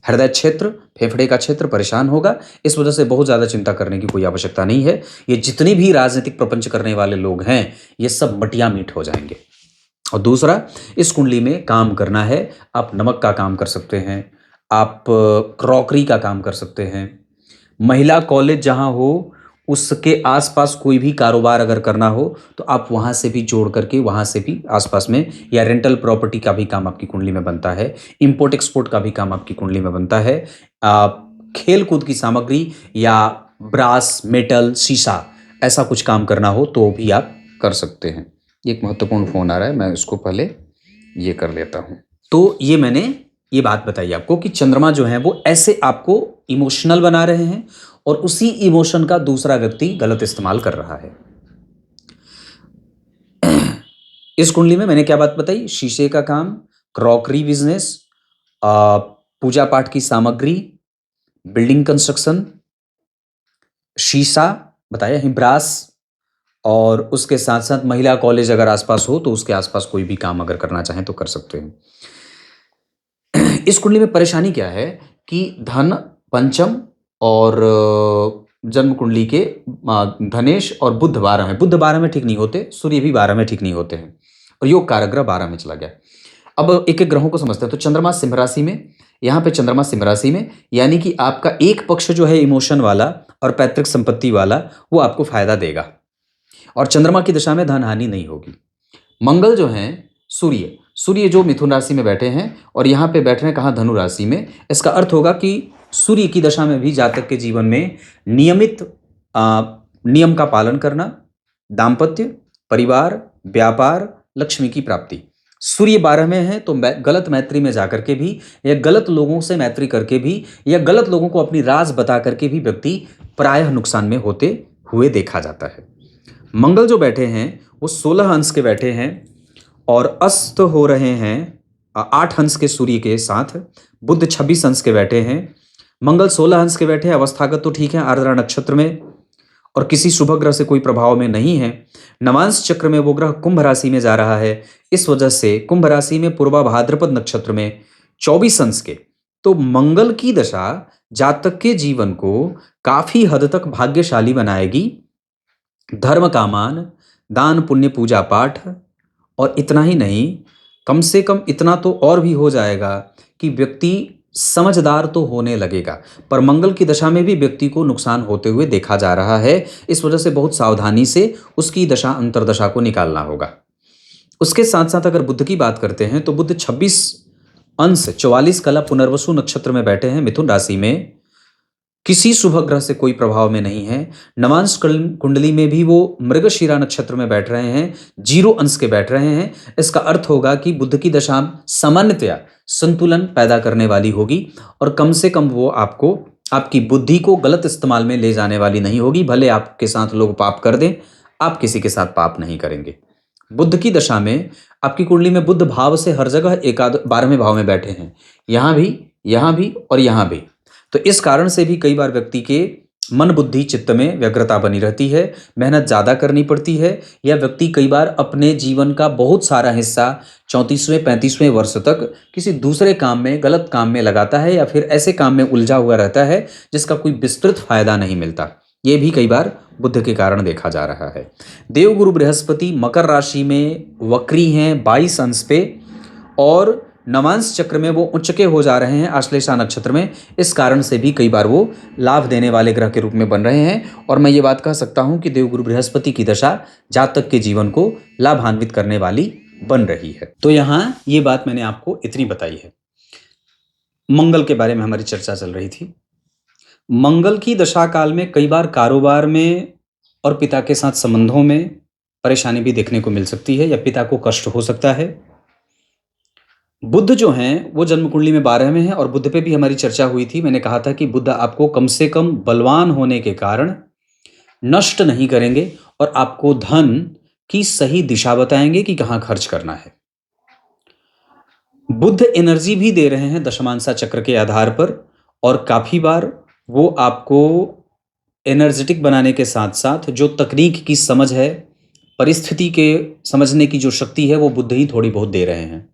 हृदय क्षेत्र, फेफड़े का क्षेत्र परेशान होगा। इस वजह से बहुत ज़्यादा चिंता करने की कोई आवश्यकता नहीं है। ये जितनी भी राजनीतिक प्रपंच करने वाले लोग हैं, ये सब मटिया मीट हो जाएंगे। और दूसरा, इस कुंडली में काम करना है, आप नमक का काम कर सकते हैं, आप क्रॉकरी का काम कर सकते हैं। महिला कॉलेज जहाँ हो उसके आसपास कोई भी कारोबार अगर करना हो तो आप वहाँ से भी जोड़ करके वहाँ से भी आसपास में, या रेंटल प्रॉपर्टी का भी काम आपकी कुंडली में बनता है, इंपोर्ट एक्सपोर्ट का भी काम आपकी कुंडली में बनता है। खेल कूद की सामग्री या ब्रास, मेटल, शीशा, ऐसा कुछ काम करना हो तो भी आप कर सकते हैं। एक महत्वपूर्ण फ़ोन आ रहा है, मैं उसको पहले ये कर लेता हूँ। तो ये मैंने ये बात बताई आपको कि चंद्रमा जो है वो ऐसे आपको इमोशनल बना रहे हैं, और उसी इमोशन का दूसरा व्यक्ति गलत इस्तेमाल कर रहा है। इस कुंडली में मैंने क्या बात बताई? शीशे का काम, क्रॉकरी बिजनेस, पूजा पाठ की सामग्री, बिल्डिंग कंस्ट्रक्शन, शीशा बताया ही, ब्रास, और उसके साथ साथ महिला कॉलेज अगर आसपास हो तो उसके आसपास कोई भी काम अगर करना चाहें तो कर सकते हैं। इस कुंडली में परेशानी क्या है कि धन पंचम और जन्म कुंडली के धनेश और बुध 12 में, बुध 12 में ठीक नहीं होते, सूर्य भी 12 में ठीक नहीं होते हैं, और योग कारक ग्रह 12 में चला गया। अब एक एक ग्रहों को समझते हैं। तो चंद्रमा सिंह राशि में, यहाँ पे चंद्रमा सिंह राशि में, यानी कि आपका एक पक्ष जो है इमोशन वाला और पैतृक संपत्ति वाला, वो आपको फायदा देगा, और चंद्रमा की दशा में धन हानि नहीं होगी। मंगल जो है सूर्य, सूर्य जो मिथुन राशि में बैठे हैं और यहाँ पे बैठ रहे हैं कहाँ, धनु राशि में। इसका अर्थ होगा कि सूर्य की दशा में भी जातक के जीवन में नियमित नियम का पालन करना, दाम्पत्य, परिवार, व्यापार, लक्ष्मी की प्राप्ति। सूर्य 12 में है तो गलत मैत्री में जाकर के भी, या गलत लोगों से मैत्री करके भी, या गलत लोगों को अपनी राज बता करके भी व्यक्ति प्रायः नुकसान में होते हुए देखा जाता है। मंगल जो बैठे हैं वो 16 अंश के बैठे हैं और अस्त हो रहे हैं 8 अंश के सूर्य के साथ। बुध 26 अंश के बैठे हैं, मंगल 16 अंश के बैठे हैं। अवस्थागत तो ठीक है, आर्द्रा नक्षत्र में और किसी शुभ ग्रह से कोई प्रभाव में नहीं है। नवांश चक्र में वो ग्रह कुंभ राशि में जा रहा है, इस वजह से कुंभ राशि में पूर्वा भाद्रपद नक्षत्र में 24 अंश के। तो मंगल की दशा जातक के जीवन को काफी हद तक भाग्यशाली बनाएगी। धर्म का मान, दान पुण्य पूजा पाठ, और इतना ही नहीं, कम से कम इतना तो और भी हो जाएगा कि व्यक्ति समझदार तो होने लगेगा। पर मंगल की दशा में भी व्यक्ति को नुकसान होते हुए देखा जा रहा है, इस वजह से बहुत सावधानी से उसकी दशा अंतर्दशा को निकालना होगा। उसके साथ साथ अगर बुध की बात करते हैं तो बुध 26 अंश 44 कला पुनर्वसु नक्षत्र में बैठे हैं मिथुन राशि में, किसी शुभ ग्रह से कोई प्रभाव में नहीं है। नवांश कुंडली में भी वो मृगशिरा नक्षत्र में बैठ रहे हैं, 0 अंश के बैठ रहे हैं। इसका अर्थ होगा कि बुध की दशा सामान्यतया संतुलन पैदा करने वाली होगी और कम से कम वो आपको, आपकी बुद्धि को गलत इस्तेमाल में ले जाने वाली नहीं होगी। भले आपके साथ लोग पाप कर दें, आप किसी के साथ पाप नहीं करेंगे। बुध की दशा में आपकी कुंडली में बुध भाव से हर जगह 12वें भाव में बैठे हैं, यहाँ भी और यहाँ भी। तो इस कारण से भी कई बार व्यक्ति के मन बुद्धि चित्त में व्यग्रता बनी रहती है, मेहनत ज़्यादा करनी पड़ती है, या व्यक्ति कई बार अपने जीवन का बहुत सारा हिस्सा 34वें 35वें वर्ष तक किसी दूसरे काम में, गलत काम में लगाता है, या फिर ऐसे काम में उलझा हुआ रहता है जिसका कोई विस्तृत फायदा नहीं मिलता। ये भी कई बार बुध के कारण देखा जा रहा है। देवगुरु बृहस्पति मकर राशि में वक्री हैं 22 अंश पे, और नवांश चक्र में वो उच्चके हो जा रहे हैं आश्लेषा नक्षत्र में। इस कारण से भी कई बार वो लाभ देने वाले ग्रह के रूप में बन रहे हैं, और मैं ये बात कह सकता हूँ कि देवगुरु बृहस्पति की दशा जातक के जीवन को लाभान्वित करने वाली बन रही है। तो यहाँ ये बात मैंने आपको इतनी बताई है। मंगल के बारे में हमारी चर्चा चल रही थी। मंगल की दशा काल में कई बार कारोबार में और पिता के साथ संबंधों में परेशानी भी देखने को मिल सकती है, या पिता को कष्ट हो सकता है। बुध जो हैं वो जन्म कुंडली में 12 में है, और बुध पे भी हमारी चर्चा हुई थी। मैंने कहा था कि बुध आपको कम से कम बलवान होने के कारण नष्ट नहीं करेंगे और आपको धन की सही दिशा बताएंगे कि कहाँ खर्च करना है। बुध एनर्जी भी दे रहे हैं दशमांशा चक्र के आधार पर, और काफी बार वो आपको एनर्जेटिक बनाने के साथ साथ जो तकनीक की समझ है, परिस्थिति के समझने की जो शक्ति है, वो बुध ही थोड़ी बहुत दे रहे हैं।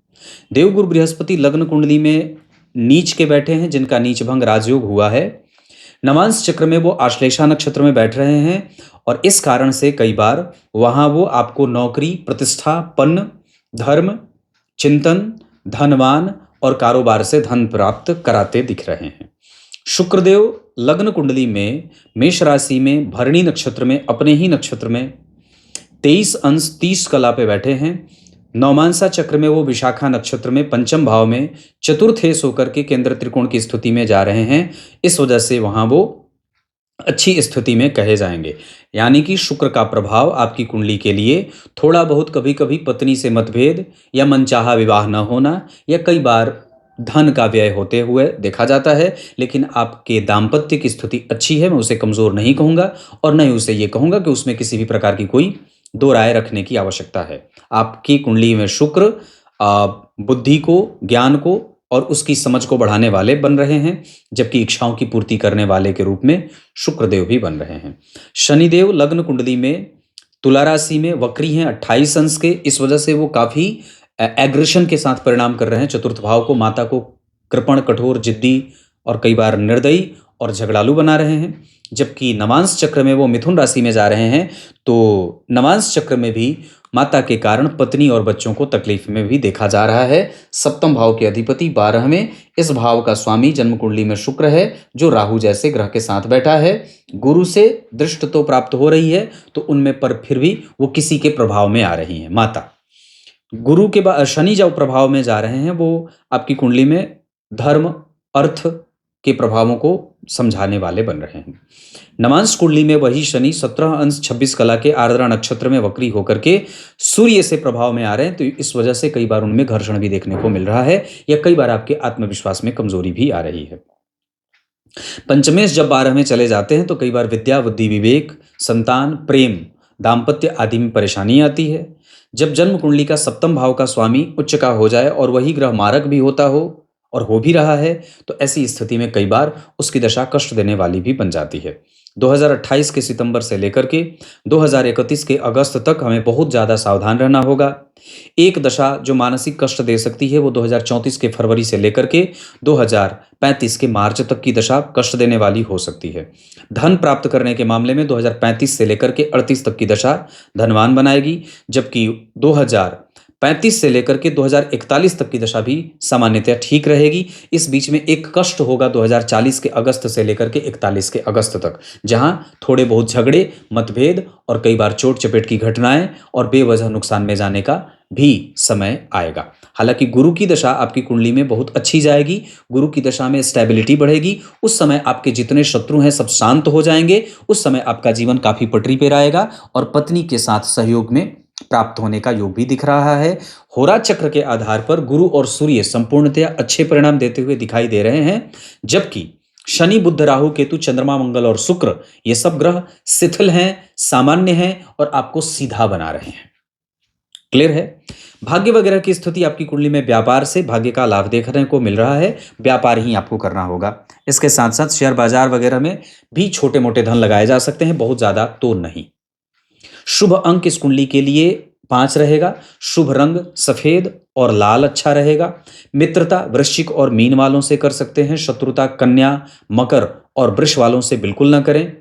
देवगुरु बृहस्पति लग्न कुंडली में नीच के बैठे हैं, जिनका नीच भंग राजयोग हुआ है। नवांश चक्र में वो आश्लेषा नक्षत्र में बैठ रहे हैं, और इस कारण से कई बार वहां वो आपको नौकरी, प्रतिष्ठा, पन्न, धर्म, चिंतन, धनवान और कारोबार से धन प्राप्त कराते दिख रहे हैं। शुक्रदेव लग्न कुंडली में मेष राशि में भरणी नक्षत्र में, अपने ही नक्षत्र में 23 अंश 30 कला पे बैठे हैं। नौमांसा चक्र में वो विशाखा नक्षत्र में पंचम भाव में चतुर्थेश होकर के केंद्र त्रिकोण की स्थिति में जा रहे हैं। इस वजह से वहां वो अच्छी स्थिति में कहे जाएंगे। यानी कि शुक्र का प्रभाव आपकी कुंडली के लिए थोड़ा बहुत कभी कभी पत्नी से मतभेद, या मनचाहा विवाह न होना, या कई बार धन का व्यय होते हुए देखा जाता है। लेकिन आपके दाम्पत्य की स्थिति अच्छी है, मैं उसे कमजोर नहीं कहूँगा, और न ही उसे ये कहूँगा कि उसमें किसी भी प्रकार की कोई दो राय रखने की आवश्यकता है। आपकी कुंडली में शुक्र बुद्धि को, ज्ञान को और उसकी समझ को बढ़ाने वाले बन रहे हैं, जबकि इच्छाओं की पूर्ति करने वाले के रूप में शुक्रदेव भी बन रहे हैं। शनिदेव लग्न कुंडली में तुला राशि में वक्री हैं 28 अंश के, इस वजह से वो काफी एग्रेशन के साथ परिणाम कर रहे हैं। चतुर्थ भाव को, माता को कृपण, कठोर, जिद्दी और कई बार निर्दयी और झगड़ालू बना रहे हैं। जबकि नवांश चक्र में वो मिथुन राशि में जा रहे हैं, तो नवांश चक्र में भी माता के कारण पत्नी और बच्चों को तकलीफ में भी देखा जा रहा है। सप्तम भाव के अधिपति 12वें, इस भाव का स्वामी जन्म कुंडली में शुक्र है, जो राहु जैसे ग्रह के साथ बैठा है। गुरु से दृष्टि तो प्राप्त हो रही है, तो उनमें पर फिर भी वो किसी के प्रभाव में आ रही है। माता गुरु के बाद शनि जो प्रभाव में जा रहे हैं वो आपकी कुंडली में धर्म अर्थ के प्रभावों को समझाने वाले बन रहे हैं। नवांश कुंडली में वही शनि 17 अंश 26 कला के आर्द्रा नक्षत्र में वक्री होकर के सूर्य से प्रभाव में आ रहे हैं, तो इस वजह से कई बार उनमें घर्षण भी देखने को मिल रहा है या कई बार आपके आत्मविश्वास में कमजोरी भी आ रही है। पंचमेश जब 12 में चले जाते हैं तो कई बार विद्या बुद्धि विवेक संतान प्रेम दाम्पत्य आदि में परेशानी आती है। जब जन्म कुंडली का सप्तम भाव का स्वामी उच्च का हो जाए और वही ग्रह मारक भी होता हो और हो भी रहा है, तो ऐसी स्थिति में कई बार उसकी दशा कष्ट देने वाली भी बन जाती है। 2028 के सितंबर से लेकर के 2031 के अगस्त तक हमें बहुत ज़्यादा सावधान रहना होगा। एक दशा जो मानसिक कष्ट दे सकती है वो 2034 के फरवरी से लेकर के 2035 के मार्च तक की दशा कष्ट देने वाली हो सकती है। धन प्राप्त करने के मामले में 2035 से लेकर के 38 तक की दशा धनवान बनाएगी, जबकि 2035 से लेकर के 2041 तक की दशा भी सामान्यतः ठीक रहेगी। इस बीच में एक कष्ट होगा 2040 के अगस्त से लेकर के 41 के अगस्त तक, जहां थोड़े बहुत झगड़े मतभेद और कई बार चोट चपेट की घटनाएं और बेवजह नुकसान में जाने का भी समय आएगा। हालांकि गुरु की दशा आपकी कुंडली में बहुत अच्छी जाएगी, गुरु की दशा में स्टेबिलिटी बढ़ेगी। उस समय आपके जितने शत्रु हैं सब शांत हो जाएंगे। उस समय आपका जीवन काफी पटरी पर आएगा और पत्नी के साथ सहयोग में प्राप्त होने का योग भी दिख रहा है। होरा चक्र के आधार पर गुरु और सूर्य संपूर्णतया अच्छे परिणाम देते हुए दिखाई दे रहे हैं, जबकि शनि बुध राहु केतु चंद्रमा मंगल और शुक्र ये सब ग्रह शिथिल हैं, सामान्य हैं और आपको सीधा बना रहे हैं। क्लियर है? भाग्य वगैरह की स्थिति आपकी कुंडली में व्यापार से भाग्य का लाभ देखने को मिल रहा है, व्यापार ही आपको करना होगा। इसके साथ साथ शेयर बाजार वगैरह में भी छोटे मोटे धन लगाए जा सकते हैं, बहुत ज्यादा तो नहीं। शुभ अंक इस कुंडली के लिए 5 रहेगा। शुभ रंग सफेद और लाल अच्छा रहेगा। मित्रता वृश्चिक और मीन वालों से कर सकते हैं, शत्रुता कन्या मकर और वृष वालों से बिल्कुल ना करें।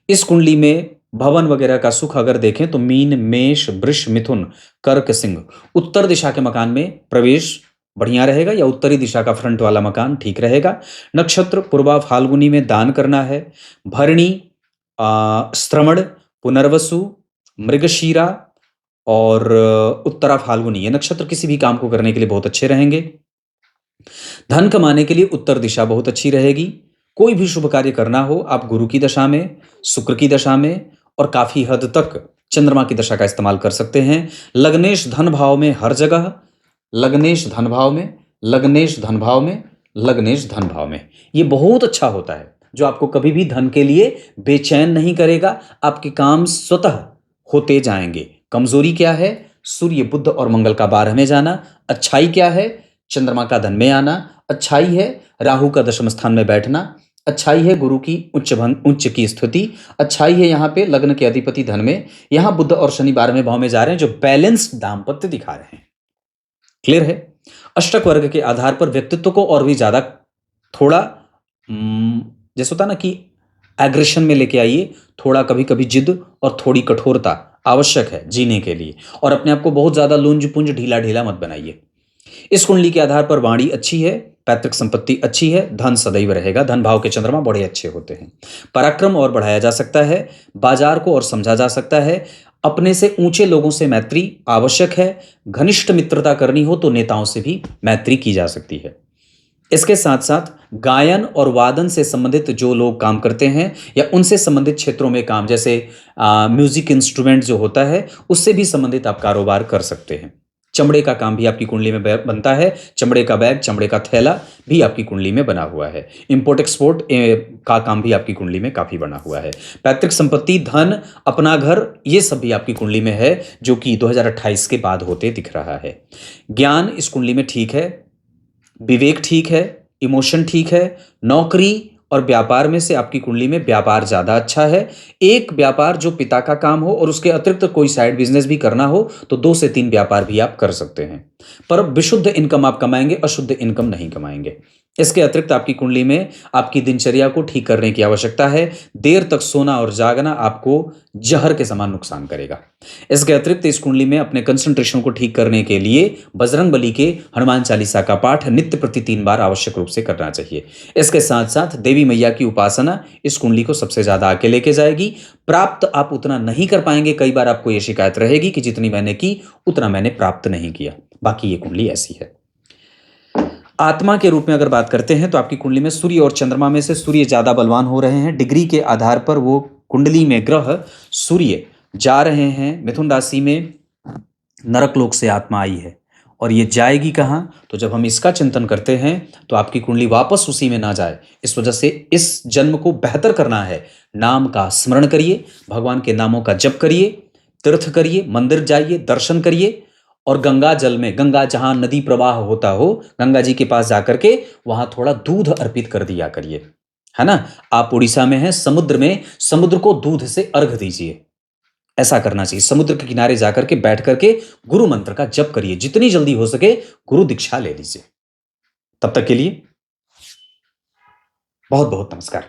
इस कुंडली में भवन वगैरह का सुख अगर देखें तो मीन मेष वृष मिथुन कर्क सिंह उत्तर दिशा के मकान में प्रवेश बढ़िया रहेगा या उत्तरी दिशा का फ्रंट वाला मकान ठीक रहेगा। नक्षत्र पूर्वा फाल्गुनी में दान करना है। भरणी श्रवण पुनर्वसु मृगशीरा और उत्तरा फाल्गुनी ये नक्षत्र किसी भी काम को करने के लिए बहुत अच्छे रहेंगे। धन कमाने के लिए उत्तर दिशा बहुत अच्छी रहेगी। कोई भी शुभ कार्य करना हो आप गुरु की दशा में, शुक्र की दशा में और काफी हद तक चंद्रमा की दशा का इस्तेमाल कर सकते हैं। लग्नेश धन भाव में हर जगह, लग्नेश धन भाव में, लग्नेश धन भाव में, लग्नेश धन भाव में, ये बहुत अच्छा होता है जो आपको कभी भी धन के लिए बेचैन नहीं करेगा। आपके काम स्वतः होते जाएंगे। कमजोरी क्या है? सूर्य बुध और मंगल का 12 में जाना। अच्छाई क्या है? चंद्रमा का धन में आना। अच्छाई है राहु का दशम स्थान में बैठना। अच्छाई है गुरु की उच्च की स्थिति। अच्छाई है यहाँ पे लग्न के अधिपति धन में, यहाँ बुध और शनि 12वें भाव में जा रहे हैं जो बैलेंस्ड दाम्पत्य दिखा रहे हैं। क्लियर है? अष्टक वर्ग के आधार पर व्यक्तित्व को और भी ज्यादा थोड़ा जैसे होता ना कि एग्रेशन में लेके आइए, थोड़ा कभी कभी जिद और थोड़ी कठोरता आवश्यक है जीने के लिए, और अपने आप को बहुत ज्यादा लुंज पुंज ढीला ढीला मत बनाइए। इस कुंडली के आधार पर वाणी अच्छी है, पैतृक संपत्ति अच्छी है, धन सदैव रहेगा। धन भाव के चंद्रमा बड़े अच्छे होते हैं। पराक्रम और बढ़ाया जा सकता है, बाजार को और समझा जा सकता है। अपने से ऊंचे लोगों से मैत्री आवश्यक है। घनिष्ठ मित्रता करनी हो तो नेताओं से भी मैत्री की जा सकती है। इसके साथ साथ गायन और वादन से संबंधित जो लोग काम करते हैं या उनसे संबंधित क्षेत्रों में काम, जैसे म्यूजिक इंस्ट्रूमेंट जो होता है उससे भी संबंधित आप कारोबार कर सकते हैं। चमड़े का काम भी आपकी कुंडली में बनता है। चमड़े का बैग, चमड़े का थैला भी आपकी कुंडली में बना हुआ है। इंपोर्ट एक्सपोर्ट का काम भी आपकी कुंडली में काफी बना हुआ है। पैतृक संपत्ति, धन, अपना घर, ये सब भी आपकी कुंडली में है जो कि 2028 के बाद होते दिख रहा है। ज्ञान इस कुंडली में ठीक है, विवेक ठीक है, इमोशन ठीक है। नौकरी और व्यापार में से आपकी कुंडली में व्यापार ज्यादा अच्छा है। एक व्यापार जो पिता का काम हो और उसके अतिरिक्त कोई साइड बिजनेस भी करना हो तो 2 से 3 व्यापार भी आप कर सकते हैं, पर विशुद्ध इनकम आप कमाएंगे, अशुद्ध इनकम नहीं कमाएंगे। इसके अतिरिक्त आपकी कुंडली में आपकी दिनचर्या को ठीक करने की आवश्यकता है। देर तक सोना और जागना आपको जहर के समान नुकसान करेगा। इसके अतिरिक्त इस कुंडली में अपने कंसंट्रेशन को ठीक करने के लिए बजरंगबली के हनुमान चालीसा का पाठ नित्य प्रति 3 बार आवश्यक रूप से करना चाहिए। इसके साथ साथ देवी मैया की उपासना इस कुंडली को सबसे ज्यादा आगे लेके जाएगी। प्राप्त आप उतना नहीं कर पाएंगे, कई बार आपको यह शिकायत रहेगी कि जितनी मैंने की उतना मैंने प्राप्त नहीं किया। बाकी ये कुंडली ऐसी है। आत्मा के रूप में अगर बात करते हैं तो आपकी कुंडली में सूर्य और चंद्रमा में से सूर्य ज्यादा बलवान हो रहे हैं। डिग्री के आधार पर वो कुंडली में ग्रह सूर्य जा रहे हैं मिथुन राशि में। नरक लोक से आत्मा आई है और ये जाएगी कहाँ, तो जब हम इसका चिंतन करते हैं तो आपकी कुंडली वापस उसी में ना जाए, इस वजह से इस जन्म को बेहतर करना है। नाम का स्मरण करिए, भगवान के नामों का जप करिए, तीर्थ करिए, मंदिर जाइए, दर्शन करिए और गंगा जल में, गंगा जहां नदी प्रवाह होता हो, गंगा जी के पास जाकर के वहां थोड़ा दूध अर्पित कर दिया करिए, है ना। आप उड़ीसा में हैं, समुद्र में, समुद्र को दूध से अर्घ दीजिए, ऐसा करना चाहिए। समुद्र के किनारे जाकर के बैठ करके गुरु मंत्र का जप करिए, जितनी जल्दी हो सके गुरु दीक्षा ले लीजिए। तब तक के लिए बहुत बहुत नमस्कार।